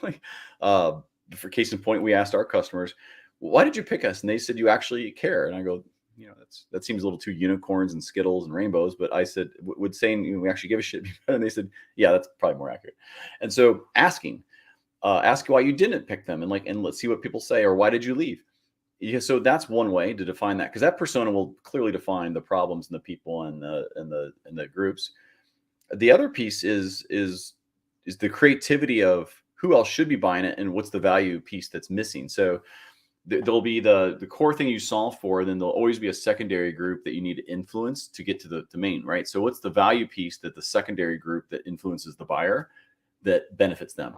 Like, uh, for case in point, we asked our customers, why did you pick us? And they said, you actually care. And I go, you know, that seems a little too unicorns and Skittles and rainbows. But I said, would saying, you know, we actually give a shit be better? And they said, yeah, that's probably more accurate. And so ask why you didn't pick them, and let's see what people say, or why did you leave? Yeah, so that's one way to define that, because that persona will clearly define the problems and the people and the groups. The other piece is the creativity of who else should be buying it and what's the value piece that's missing. So there'll be the core thing you solve for, then there'll always be a secondary group that you need to influence to get to the main, right? So what's the value piece that the secondary group that influences the buyer that benefits them?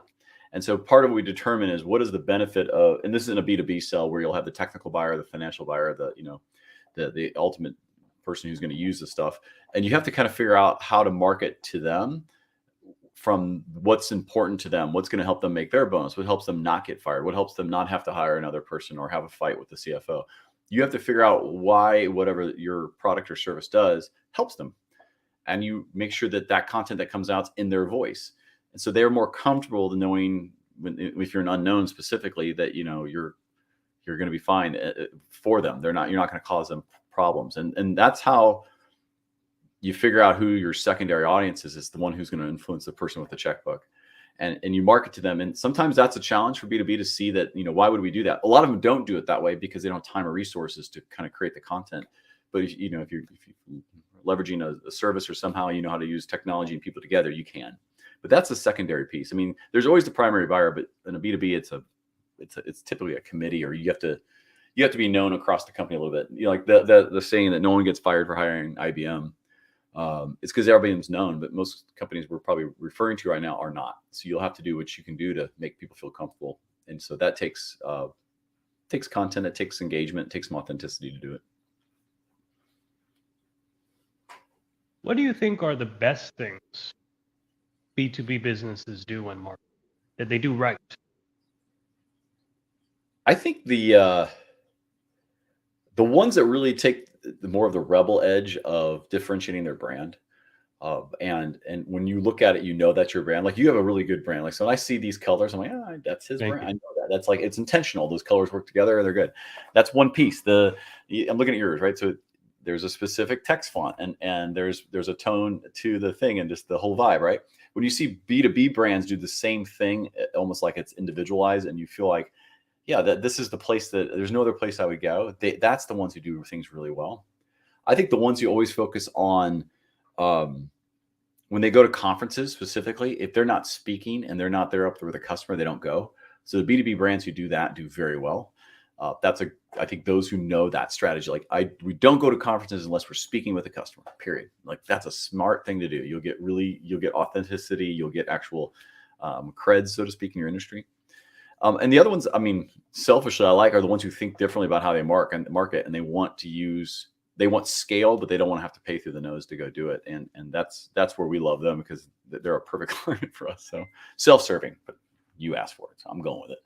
And so part of what we determine is what is the benefit of, and this is in a B2B sell where you'll have the technical buyer, the financial buyer, the ultimate person who's going to use the stuff. And you have to kind of figure out how to market to them from what's important to them, what's going to help them make their bonus, what helps them not get fired, what helps them not have to hire another person or have a fight with the CFO. You have to figure out why whatever your product or service does helps them. And you make sure that that content that comes out is in their voice. And so they're more comfortable knowing if you're an unknown specifically that, you're going to be fine for them. You're not going to cause them problems. And that's how you figure out who your secondary audience is the one who's going to influence the person with the checkbook. And you market to them. And sometimes that's a challenge for B2B to see that, why would we do that? A lot of them don't do it that way because they don't have time or resources to kind of create the content. But if you're leveraging a service or somehow you know how to use technology and people together, you can. But that's the secondary piece. I mean, there's always the primary buyer, but in a B2B, it's typically a committee, or you have to be known across the company a little bit. Like the saying that no one gets fired for hiring IBM. It's because everybody's known, but most companies we're probably referring to right now are not. So you'll have to do what you can do to make people feel comfortable. And so that takes content, it takes engagement, it takes some authenticity to do it. What do you think are the best things B2B businesses do when marketing that they do right? I think the ones that really take more of the rebel edge of differentiating their brand, and when you look at it, that's your brand. Like you have a really good brand. Like so when I see these colors, I'm like, that's his brand. I know that. That's like it's intentional. Those colors work together. They're good. That's one piece. I'm looking at yours, right? So there's a specific text font, and there's a tone to the thing, and just the whole vibe, right? When you see B2B brands do the same thing, almost like it's individualized, and you feel like, yeah, that this is the place that there's no other place I would go. That's the ones who do things really well. I think the ones who always focus on when they go to conferences specifically, if they're not speaking and they're not there up there with the customer, they don't go. So the B2B brands who do that do very well. I think those who know that strategy, like we don't go to conferences unless we're speaking with the customer, period. Like that's a smart thing to do. You'll get authenticity, you'll get actual creds, so to speak, in your industry. And the other ones, I mean, selfishly, I like are the ones who think differently about how they market, and they want scale, but they don't want to have to pay through the nose to go do it. And that's where we love them because they're a perfect client for us. So self-serving, but you asked for it, so I'm going with it.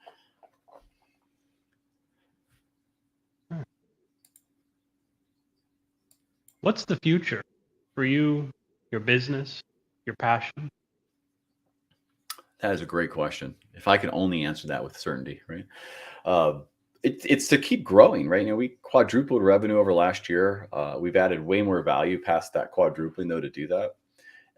What's the future for you, your business, your passion? That is a great question. If I can only answer that with certainty, right? It's to keep growing, right? We quadrupled revenue over last year. We've added way more value past that quadrupling, though, to do that.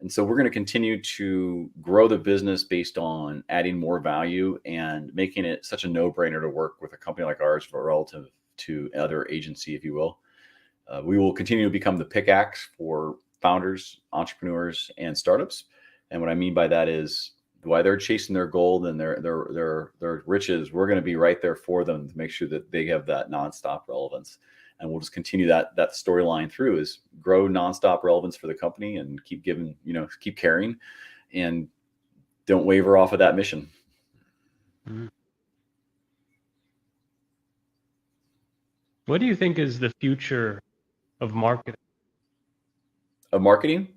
And so we're going to continue to grow the business based on adding more value and making it such a no-brainer to work with a company like ours relative to other agency, if you will. We will continue to become the pickaxe for founders, entrepreneurs, and startups. And what I mean by that is while they're chasing their gold and their riches, we're going to be right there for them to make sure that they have that nonstop relevance. And we'll just continue that storyline through is grow nonstop relevance for the company and keep giving, keep caring and don't waver off of that mission. Mm-hmm. What do you think is the future of marketing? Of marketing?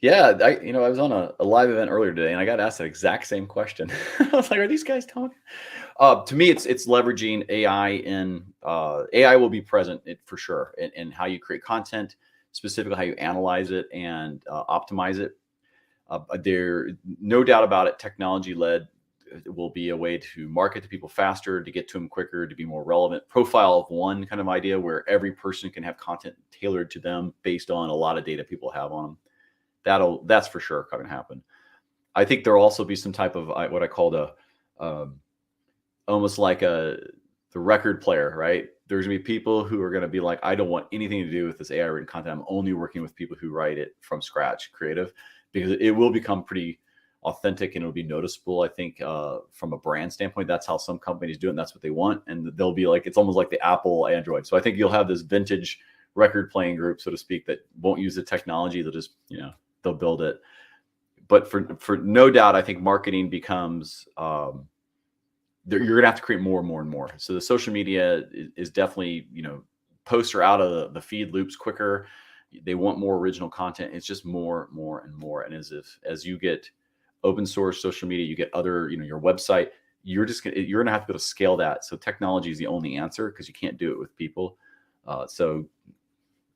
Yeah, I was on a live event earlier today, and I got asked that exact same question. I was like, "Are these guys talking?" To me, it's leveraging AI, and AI will be present for sure in how you create content, specifically how you analyze it and optimize it. There, no doubt about it, technology-led will be a way to market to people faster, to get to them quicker, to be more relevant. Profile of one kind of idea where every person can have content tailored to them based on a lot of data people have on them. That's for sure going to happen. I think there'll also be some type of what I call almost like the record player, right? There's gonna be people who are going to be like, I don't want anything to do with this AI written content. I'm only working with people who write it from scratch, creative, because it will become pretty authentic and it'll be noticeable. I think from a brand standpoint, that's how some companies do it, and that's what they want. And they'll be like, it's almost like the Apple Android. So I think you'll have this vintage record playing group, so to speak, that won't use the technology. They'll just, they'll build it. but for no doubt, I think marketing becomes you're going to have to create more and more and more. So the social media is definitely, posts are out of the feed loops quicker. They want more original content. It's just more and more. And as you get open source social media, you get other, your website, you're going to have to be able to scale that. So technology is the only answer because you can't do it with people. So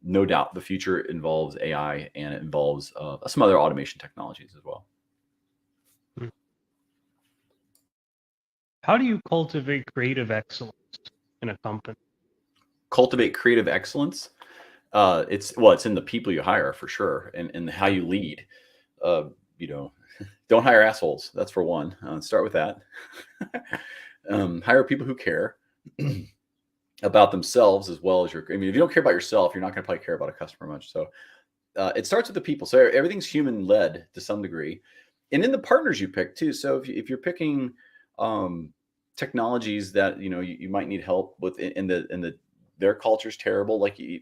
no doubt the future involves AI, and it involves some other automation technologies as well. How do you cultivate creative excellence in a company? Cultivate creative excellence. It's in the people you hire for sure, and how you lead. You know, don't hire assholes. That's for one. Start with that. Hire people who care about themselves as well as your. I mean, if you don't care about yourself, you're not going to probably care about a customer much. So it starts with the people. So everything's human led to some degree, and in the partners you pick too. So if you're picking technologies that you might need help with, in the their culture's terrible, like you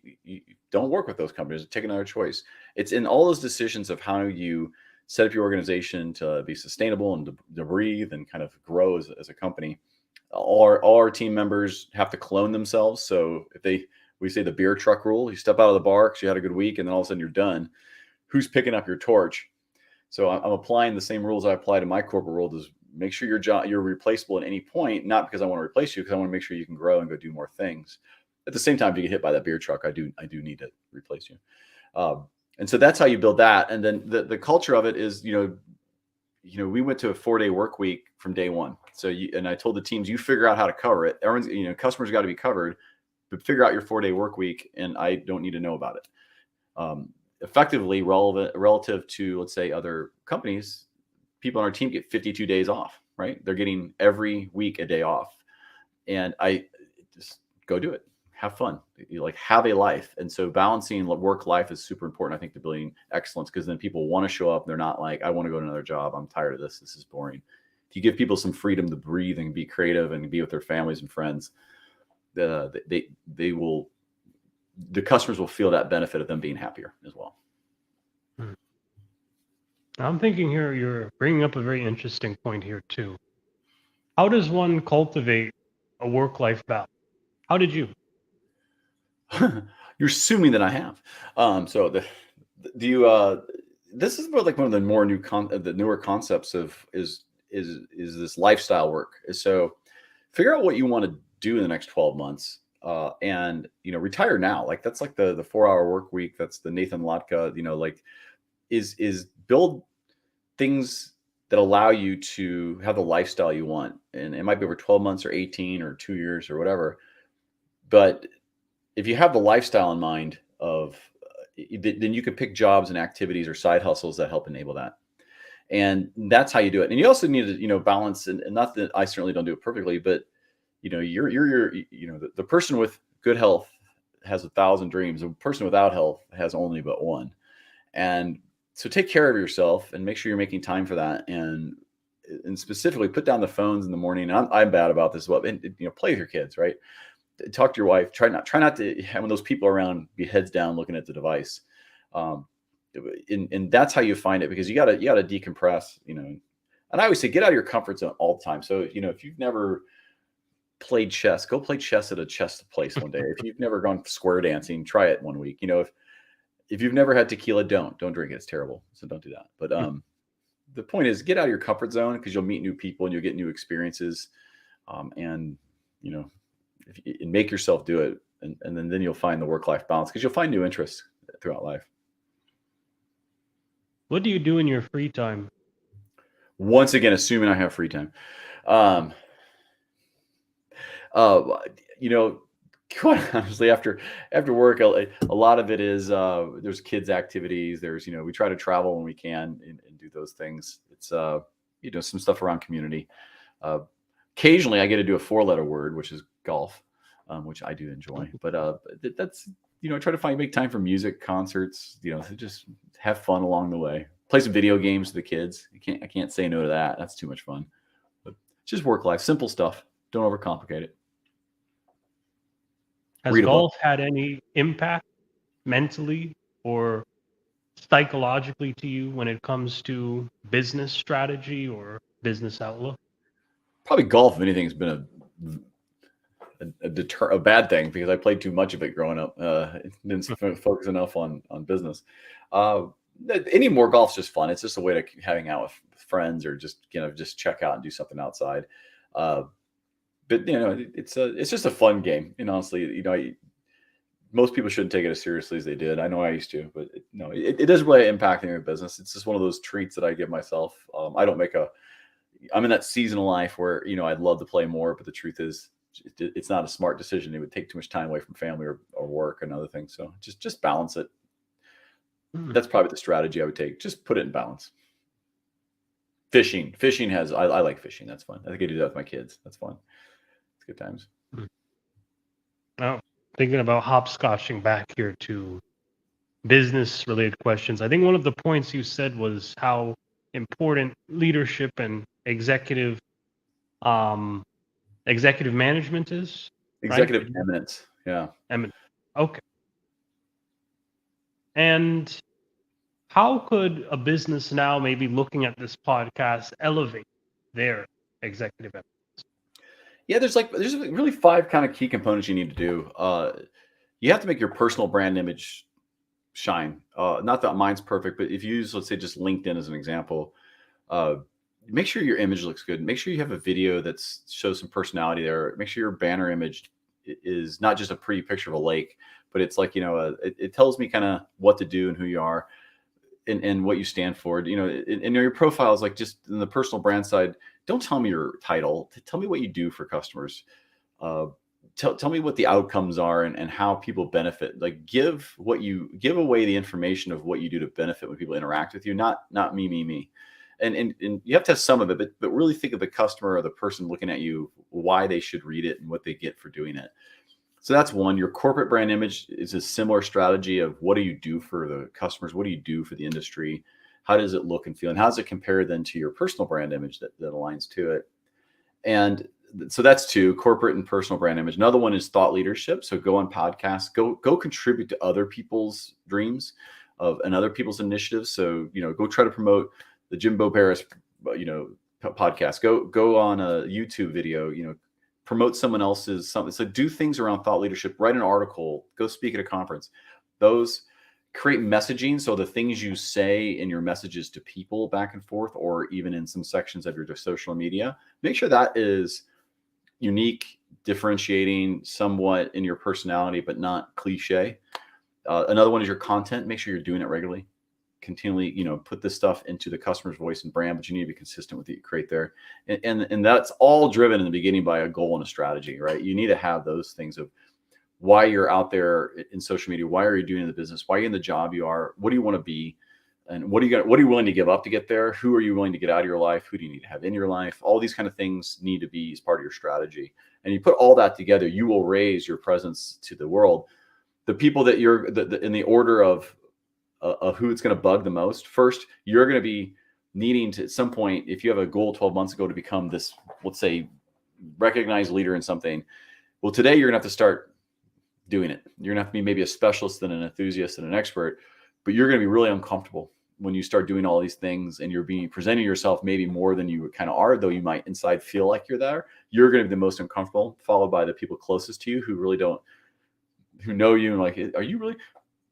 don't work with those companies. Take another choice. It's in all those decisions of how you set up your organization to be sustainable and to breathe and kind of grow as a company. All our team members have to clone themselves. So we say the beer truck rule, you step out of the bar because you had a good week and then all of a sudden you're done. Who's picking up your torch? So I'm applying the same rules I apply to my corporate world, is make sure you're replaceable at any point, not because I want to replace you, because I want to make sure you can grow and go do more things. At the same time, if you get hit by that beer truck, I do need to replace you. And so that's how you build that. And then the culture of it is, we went to a 4-day work week from day one. So and I told the teams, you figure out how to cover it. Everyone's, customers got to be covered, but figure out your 4-day work week, and I don't need to know about it. Effectively relative to, let's say, other companies, people on our team get 52 days off, right? They're getting every week a day off, and I just go do it. Have fun, have a life. And so balancing work life is super important, I think, to building excellence, because then people want to show up. They're not like, I want to go to another job. I'm tired of this. This is boring. If you give people some freedom to breathe and be creative and be with their families and friends, the customers will feel that benefit of them being happier as well. I'm thinking here, you're bringing up a very interesting point here too. How does one cultivate a work-life balance? How did you? You're assuming that I have. This is like one of the more the newer concepts of is this lifestyle work. So figure out what you want to do in the next 12 months. And retire now. Like that's like the 4-hour work week. That's the Nathan Latka, is build things that allow you to have the lifestyle you want. And it might be over 12 months or 18 or 2 years or whatever. But if you have the lifestyle in mind then you can pick jobs and activities or side hustles that help enable that. And that's how you do it. And you also need to, balance, and not that I certainly don't do it perfectly, but the person with good health has 1,000 dreams. A person without health has only but one. And so take care of yourself and make sure you're making time for that. And specifically put down the phones in the morning. I'm bad about this as well. And, play with your kids, right? Talk to your wife. Try not to have when those people around be heads down looking at the device. And that's how you find it, because you gotta decompress, And I always say, get out of your comfort zone all the time. So, if you've never played chess, go play chess at a chess place one day. If you've never gone square dancing, try it one week. If you've never had tequila, don't drink it. It's terrible. So don't do that. But the point is, get out of your comfort zone, because you'll meet new people and you'll get new experiences. And make yourself do it. And then you'll find the work-life balance, because you'll find new interests throughout life. What do you do in your free time? Once again, assuming I have free time. Quite honestly, after work, a lot of it is there's kids activities. There's we try to travel when we can and do those things. It's some stuff around community. Occasionally, I get to do a 4-letter word, which is golf, which I do enjoy. But that's I try to make time for music, concerts. To just have fun along the way. Play some video games with the kids. I can't say no to that. That's too much fun. But just work life, simple stuff. Don't overcomplicate it. Has golf had any impact mentally or psychologically to you when it comes to business strategy or business outlook? Probably golf, if anything, has been a bad thing because I played too much of it growing up. Didn't focus enough on business. Uh, any more golf's just fun. It's just a way to hang out with friends or just just check out and do something outside. Uh, but it's just a fun game. And honestly, most people shouldn't take it as seriously as they did. I know I used to, but it doesn't really impact any business. It's just one of those treats that I give myself. I don't make I'm in that season of life where I'd love to play more, but the truth is, it's not a smart decision. It would take too much time away from family or work and other things. So just balance it. Hmm. That's probably the strategy I would take. Just put it in balance. Fishing has I like fishing. That's fun. I think I do that with my kids. That's fun. It's good times. Now, thinking about hopscotching back here to business related questions, I think one of the points you said was how important leadership and um, executive management is, right? Executive eminence. Yeah. I mean, okay. And how could a business now, maybe looking at this podcast, elevate their executive? Yeah, there's really five kind of key components you need to do. You have to make your personal brand image shine. Not that mine's perfect, but if you use, let's say, just LinkedIn as an example, uh, make sure your image looks good. Make sure you have a video that shows some personality there. Make sure your banner image is not just a pretty picture of a lake, but it's like it tells me kind of what to do and who you are. And what you stand for, and your profile is like just in the personal brand side. Don't tell me your title. Tell me what you do for customers. Uh, tell me what the outcomes are and how people benefit. Like give away the information of what you do to benefit when people interact with you, not me. And you have to have some of it, but really think of the customer or the person looking at you, why they should read it and what they get for doing it. So that's one. Your corporate brand image is a similar strategy of what do you do for the customers? What do you do for the industry? How does it look and feel? And how does it compare then to your personal brand image that aligns to it? And so that's two, corporate and personal brand image. Another one is thought leadership. So go on podcasts, go contribute to other people's dreams and other people's initiatives. So, go try to promote the Jimbo Paris, podcast. Go on a YouTube video, promote someone else's something. So do things around thought leadership, write an article, go speak at a conference. Those create messaging. So the things you say in your messages to people back and forth, or even in some sections of your social media, make sure that is unique, differentiating somewhat in your personality, but not cliche. Another one is your content. Make sure you're doing it regularly. Continually, put this stuff into the customer's voice and brand, but you need to be consistent with what you create there. And that's all driven in the beginning by a goal and a strategy, right? You need to have those things of why you're out there in social media, why are you doing the business, why are you in the job you are, what do you want to be, and what are you willing to give up to get there? Who are you willing to get out of your life? Who do you need to have in your life? All these kind of things need to be as part of your strategy. And you put all that together, you will raise your presence to the world. The people that you're in the order of who it's going to bug the most. First, you're going to be needing to, at some point, if you have a goal 12 months ago to become this, let's say, recognized leader in something, well, today you're going to have to start doing it. You're going to have to be maybe a specialist and an enthusiast and an expert, but you're going to be really uncomfortable when you start doing all these things and you're presenting yourself maybe more than you kind of are, though you might inside feel like you're there. You're going to be the most uncomfortable, followed by the people closest to you who know you and like, are you really?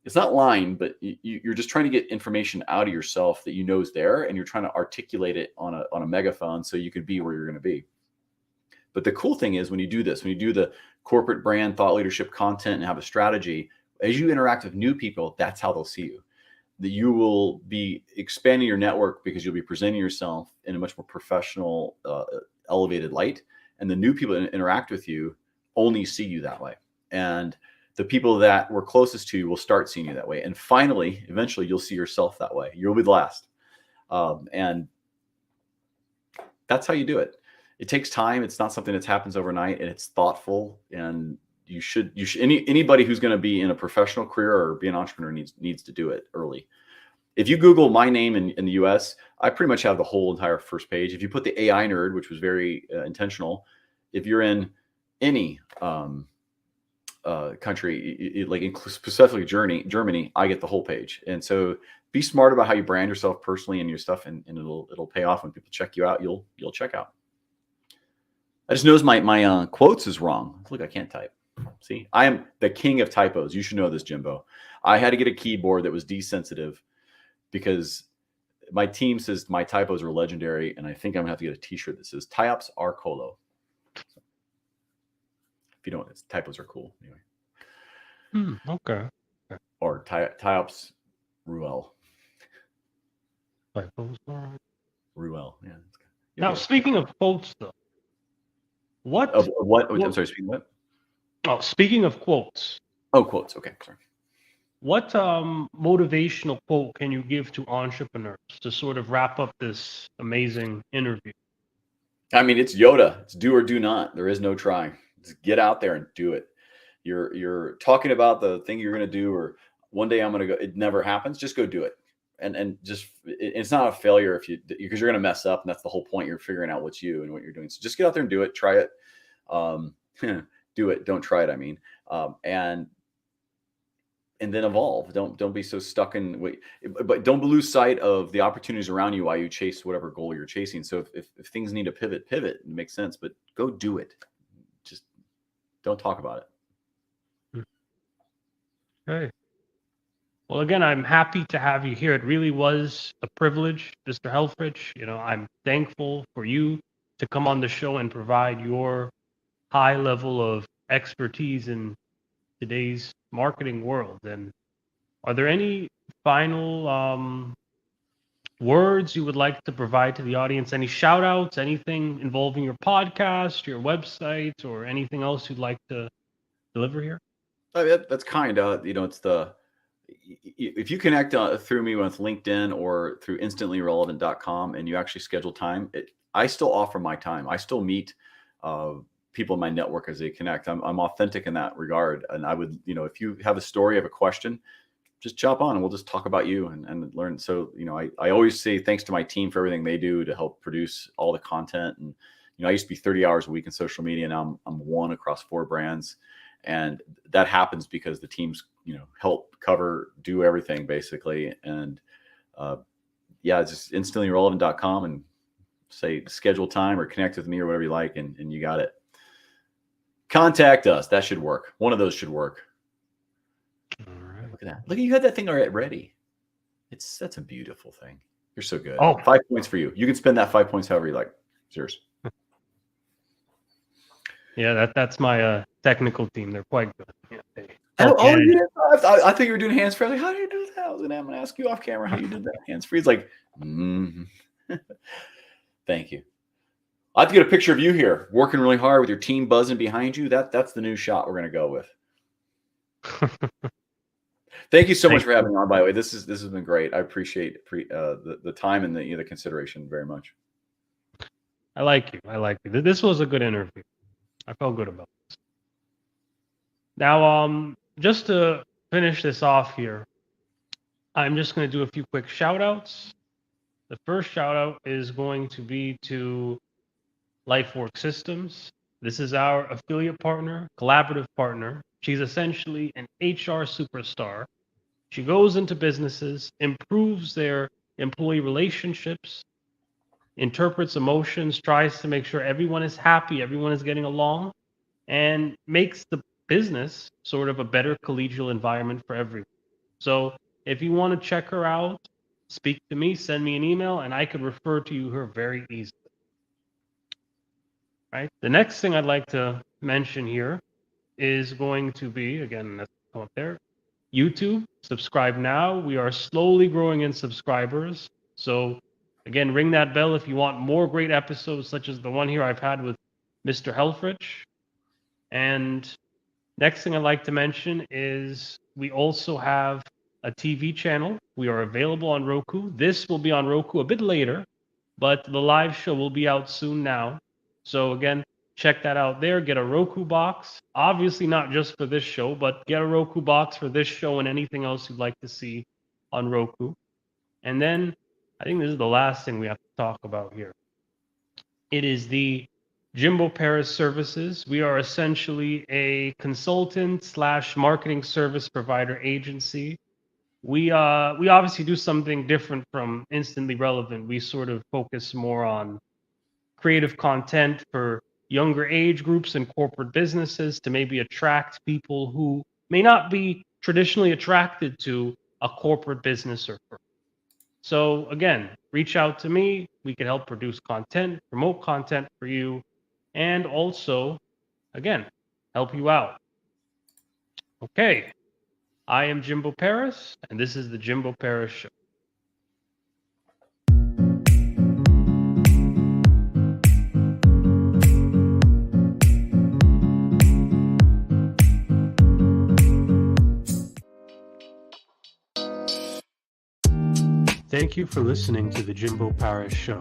It's not lying, but you're just trying to get information out of yourself that is there, and you're trying to articulate it on a megaphone so you can be where you're going to be. But the cool thing is when you do this, when you do the corporate brand, thought leadership content, and have a strategy, as you interact with new people, that's how they'll see you. That you will be expanding your network because you'll be presenting yourself in a much more professional, elevated light, and the new people that interact with you only see you that way. And the people that were closest to you will start seeing you that way. And finally, eventually, you'll see yourself that way. You'll be the last. And that's how you do it. It takes time. It's not something that happens overnight, and it's thoughtful. And you should anybody who's going to be in a professional career or be an entrepreneur needs to do it early. If you Google my name in the US, I pretty much have the whole entire first page. If you put the AI nerd, which was very intentional, if you're in any country, like specifically Germany, I get the whole page. And so be smart about how you brand yourself personally and your stuff, and it'll pay off when people check you out. You'll check out. I just noticed my quotes is wrong. Look, I can't type. See, I am the king of typos. You should know this, Jimbo. I had to get a keyboard that was desensitive because my team says my typos are legendary, and I think I'm gonna have to get a T-shirt that says "Types are Colo." So, if you don't, typos are cool anyway. Okay. Or Types Ruel. Typos. All Ruel. Yeah. Now, speaking of quotes, though, what? Of what? I'm sorry. Speaking what? Oh, speaking of quotes. Oh, quotes. Okay, sorry. What motivational quote can you give to entrepreneurs to sort of wrap up this amazing interview? I mean, it's Yoda. It's do or do not. There is no trying. Just get out there and do it. You're talking about the thing you're going to do, or one day I'm going to go. It never happens. Just go do it. And just it's not a failure if because you're going to mess up, and that's the whole point. You're figuring out what's you and what you're doing. So just get out there and do it. Try it. Do it. Don't try it. I mean, and then evolve. Don't be so stuck in but don't lose sight of the opportunities around you while you chase whatever goal you're chasing. So if things need to pivot, it makes sense, but go do it. Just don't talk about it. Okay. Well, again, I'm happy to have you here. It really was a privilege, Mr. Helfrich. I'm thankful for you to come on the show and provide your high level of expertise in today's marketing world. And are there any final words you would like to provide to the audience? Any shout outs, anything involving your podcast, your website, or anything else you'd like to deliver here? That's kind. It's if you connect through me with LinkedIn or through instantly-relevant.com and you actually schedule time, I still offer my time. I still meet people in my network as they connect. I'm authentic in that regard. And I would, if you have a story, have a question, just jump on and we'll just talk about you and learn. So, I always say thanks to my team for everything they do to help produce all the content. And, I used to be 30 hours a week in social media. Now I'm one across 4 brands. And that happens because the teams, help do everything basically. And it's just instantly-relevant.com and say schedule time or connect with me or whatever you like. And you got it. Contact us. That should work. One of those should work. All right. Look at that. Look, you had that thing already ready. That's a beautiful thing. You're so good. Oh, 5 points for you. You can spend that 5 points however you like. It's yours. Yeah, that's my technical team. They're quite good. Yeah, I think you were doing hands free. Like, how do you do that? I'm gonna ask you off camera how you did that hands free. It's like, thank you. I have to get a picture of you here working really hard with your team buzzing behind you. That's the new shot we're gonna go with. Thank you so much for having me on. By the way, this has been great. I appreciate the time and the consideration very much. I like you. This was a good interview. I felt good about this. Now, just to finish this off here, I'm just going to do a few quick shout outs. The first shout out is going to be to LifeWork Systems. This is our affiliate partner, collaborative partner. She's essentially an HR superstar. She goes into businesses, improves their employee relationships, interprets emotions, tries to make sure everyone is happy, everyone is getting along, and makes the business sort of a better collegial environment for everyone. So if you want to check her out, speak to me, send me an email, and I could refer to her very easily. Right. The next thing I'd like to mention here is going to be, again, let's come up there, YouTube. Subscribe now. We are slowly growing in subscribers. So again, ring that bell if you want more great episodes such as the one here I've had with Mr. Helfrich. And next thing I'd like to mention is we also have a TV channel. We are available on Roku. This will be on Roku a bit later, but the live show will be out soon now. So again, check that out there. Get a Roku box. Obviously not just for this show, but get a Roku box for this show and anything else you'd like to see on Roku. And then I think this is the last thing we have to talk about here. It is the Jimbo Paris services. We are essentially a consultant / marketing service provider agency we obviously do something different from instantly relevant. We sort of focus more on creative content for younger age groups and corporate businesses to maybe attract people who may not be traditionally attracted to a corporate business or firm. So again, reach out to me. We can help produce content, promote content for you, and also, again, help you out. Okay, I am Jimbo Paris, and this is the Jimbo Paris Show. Thank you for listening to the Jimbo Paris Show.